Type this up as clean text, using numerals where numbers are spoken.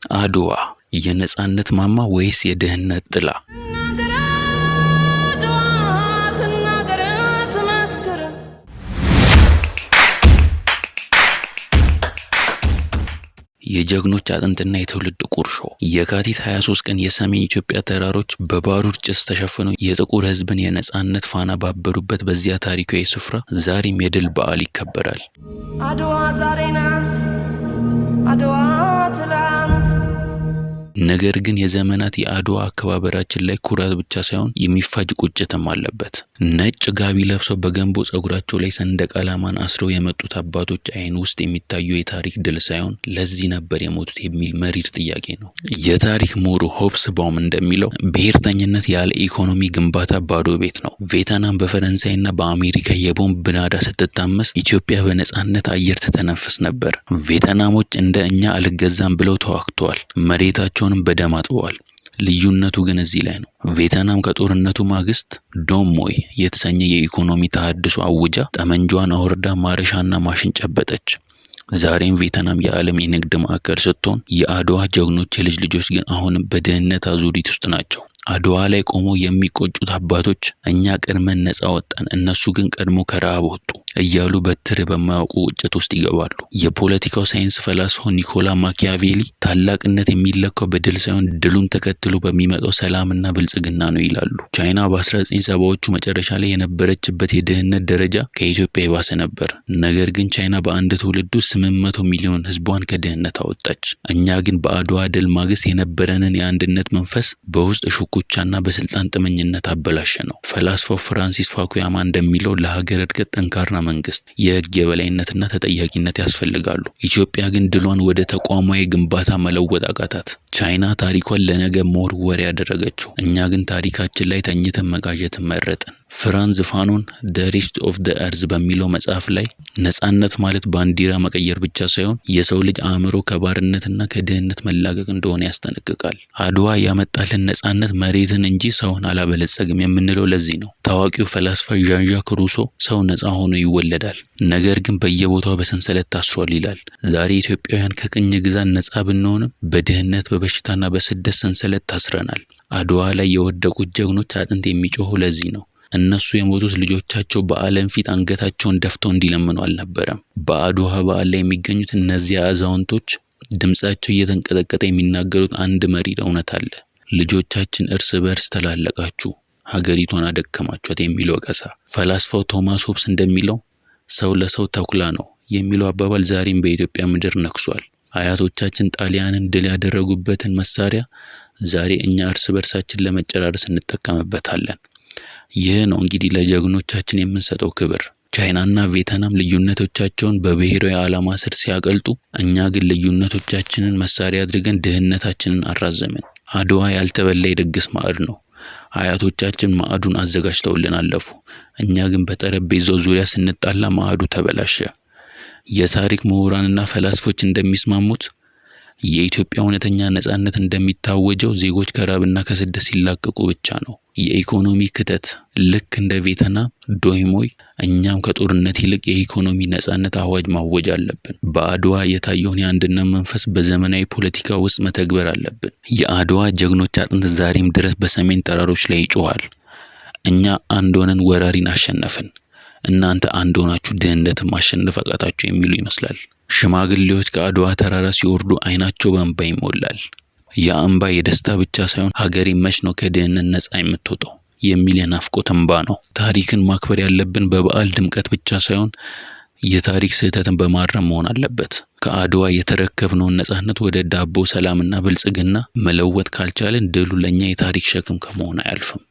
አድዋ የነጻነት ማማ ወይስ የድህነት ጥላ? የጀግኖች አጥንትና የትውልድ ቁርሾ። የካቲት 23 ቀን የሰሜን ኢትዮጵያ ተራሮች በባሩድ ጭስ ተሸፍነው የጥቁር ሕዝብን የነጻነት ፋና ባበሩበት በዚያ ታሪካዊ ስፍራ ዛሬም የድል በዓል ይከበራል። አድዋ ዛሬ ናት፣ አድዋ ትላንት። ነገር ግን የዘመናት የአድዋ አከባበራችን ላይ ኩራት ብቻ ሳይሆን የሚፋጅ ቁጭትም አለበት። ነጭ ጋቢ ለብሰው በገንቦ ጸጉራቸው ላይ ሰንደቅ ዓላማን አስረው የመጡት አባቶች አይን ውስጥ የሚታየው የታሪክ ድል ሳይሆን ለዚህ ነበር የሞቱት የሚል መሪር ጥያቄ ነው። የታሪክ ምሁሩ ሆብስባውም እንደሚለው ብሔርተኝነት ያለ ኢኮኖሚ ግንባታ ባዶ ቤት ነው። ቬትናም በፈረንሳይና በአሜሪካ የቦምብ ናዳ ስትታመስ ኢትዮጵያ በነጻነት አየር ትተነፍስ ነበር። ቬትናሞች እንደ እኛ አልገዛም ብለው ተዋግተዋል። መሬታቸውንም በደም አጥበዋል። ልዩነቱ ግን እዚህ ላይ ነው። ቬትናም ከጦርነቱ ማግስት ዶም ሞይ የተሰኘ የኢኮኖሚ ተሃድሶ አውጃ ጠመንጃዋን አውርዳ ማረሻና ማሽን ጨበጠች። ዛሬም ቬትናም የዓለም የንግድ ማዕከል ስትሆን የአድዋ ጀግኖች የልጅ ልጆች ግን አሁንም በድህነት አዙሪት ውስጥ ናቸው። አድዋ ላይ ቆመው የሚቆጩት አባቶች እኛ ቀድመን ነጻ ወጣን፣ እነሱ ግን ቀድሞ ከረሃብ ወጡ እያሉ በትር በማያውቁ ቁጭት ውስጥ ይገባሉ። የፖለቲካው ሳይንስ ፈላስፋው ኒኮላ ማኪያቬሊ ታላቅነት የሚለካው በድል ሳይሆን ድሉን ተከትሎ በሚመጣው ሰላምና ብልጽግና ነው ይላሉ። ቻይና በ1970ዎቹ መጨረሻ ላይ የነበረችበት የድህነት ደረጃ ከኢትዮጵያ የባሰ ነበር። ነገር ግን ቻይና በአንድ ትውልድ ውስጥ 800 ሚሊዮን ሕዝቧን ከድህነት አወጣች። እኛ ግን በአድዋ ድል ማግስት የነበረንን የአንድነት መንፈስ በውስጥ ሹኩቻና በስልጣን ጥመኝነት አበላሸ ነው። ፈላስፋው ፍራንሲስ ፋኩያማ እንደሚለው ለሀገር እድገት ጠንካራ መንግስት፣ የህግ የበላይነትና ተጠያቂነት ያስፈልጋሉ። ኢትዮጵያ ግን ድሏን ወደ ተቋማዊ ግንባታ መለወጥ አቃታት። ቻይና ታሪኳን ለነገ መወርወር ያደረገችው፣ እኛ ግን ታሪካችን ላይ ተኝተን መጋጀትን መረጥን። ፍራንዝ ፋኖን ዘ ሪስት ኦፍ ዘ እርዝ በሚለው መጽሐፍ ላይ ነጻነት ማለት ባንዲራ መቀየር ብቻ ሳይሆን የሰው ልጅ አእምሮ ከባርነትና ከድህነት መላቀቅ እንደሆነ ያስጠነቅቃል። አድዋ ያመጣልን ነጻነት መሬትን እንጂ ሰውን አላበለጸግም የምንለው ለዚህ ነው። ታዋቂው ፈላስፋ ዣን ዣክ ሩሶ ሰው ነጻ ሆኖ ይወለዳል፣ ነገር ግን በየቦታው በሰንሰለት ታስሯል ይላል። ዛሬ ኢትዮጵያውያን ከቅኝ ግዛት ነጻ ብንሆንም በድህነት በበሽታና በስደት ሰንሰለት ታስረናል። አድዋ ላይ የወደቁት ጀግኖች አጥንት የሚጮሁ ለዚህ ነው። እነሱ የሞቱት ልጆቻቸው በዓለም ፊት አንገታቸውን ደፍተው እንዲለምኑ አልነበረም። በአድዋ በዓል ላይ የሚገኙት እነዚያ አዛውንቶች ድምጻቸው እየተንቀጠቀጠ የሚናገሩት አንድ መሪር እውነት አለ። ልጆቻችን እርስ በርስ ተላለቃችሁ፣ ሀገሪቷን አደከማችኋት የሚለው ወቀሳ። ፈላስፋው ቶማስ ሆብስ እንደሚለው ሰው ለሰው ተኩላ ነው የሚለው አባባል ዛሬም በኢትዮጵያ ምድር ነክሷል። አያቶቻችን ጣሊያንን ድል ያደረጉበትን መሳሪያ ዛሬ እኛ እርስ በርሳችን ለመጨራረስ እንጠቀምበታለን። ይህ ነው እንግዲህ ለጀግኖቻችን የምንሰጠው ክብር። ቻይናና ቬትናም ልዩነቶቻቸውን በብሔራዊ ዓላማ ስር ሲያቀልጡ፣ እኛ ግን ልዩነቶቻችንን መሳሪያ አድርገን ድህነታችንን አራዘምን። አድዋ ያልተበላ የድግስ ማዕድ ነው። አያቶቻችን ማዕዱን አዘጋጅተውልን አለፉ። እኛ ግን በጠረጴዛው ዙሪያ ስንጣላ ማዕዱ ተበላሸ። የታሪክ ምሁራንና ፈላስፎች እንደሚስማሙት የኢትዮጵያ እውነተኛ ነጻነት እንደሚታወጀው ዜጎች ከራብና ከስደት ሲላቀቁ ብቻ ነው። የኢኮኖሚ ክተት ልክ እንደ ቬትናም ዶይሞይ እኛም ከጦርነት ይልቅ የኢኮኖሚ ነጻነት አዋጅ ማወጅ አለብን። በአድዋ የታየውን የአንድነት መንፈስ በዘመናዊ ፖለቲካ ውስጥ መተግበር አለብን። የአድዋ ጀግኖች አጥንት ዛሬም ድረስ በሰሜን ተራሮች ላይ ይጮሃል። እኛ አንድ ሆነን ወራሪን አሸነፍን፣ እናንተ አንድ ሆናችሁ ድህነትን ማሸነፍ አቃታችሁ የሚሉ ይመስላል። ሽማግሌዎች ከአድዋ ተራራ ሲወርዱ አይናቸው በእንባ ይሞላል። ያ እንባ የደስታ ብቻ ሳይሆን ሀገሬ መች ነው ከድህነት ነጻ የምትወጣው የሚል የናፍቆት እንባ ነው። ታሪክን ማክበር ያለብን በበዓል ድምቀት ብቻ ሳይሆን የታሪክ ስህተትን በማረም መሆን አለበት። ከአድዋ የተረከብነውን ነጻነት ወደ ዳቦ ሰላምና ብልጽግና መለወጥ ካልቻለን ድሉ ለኛ የታሪክ ሸክም ከመሆን አያልፍም።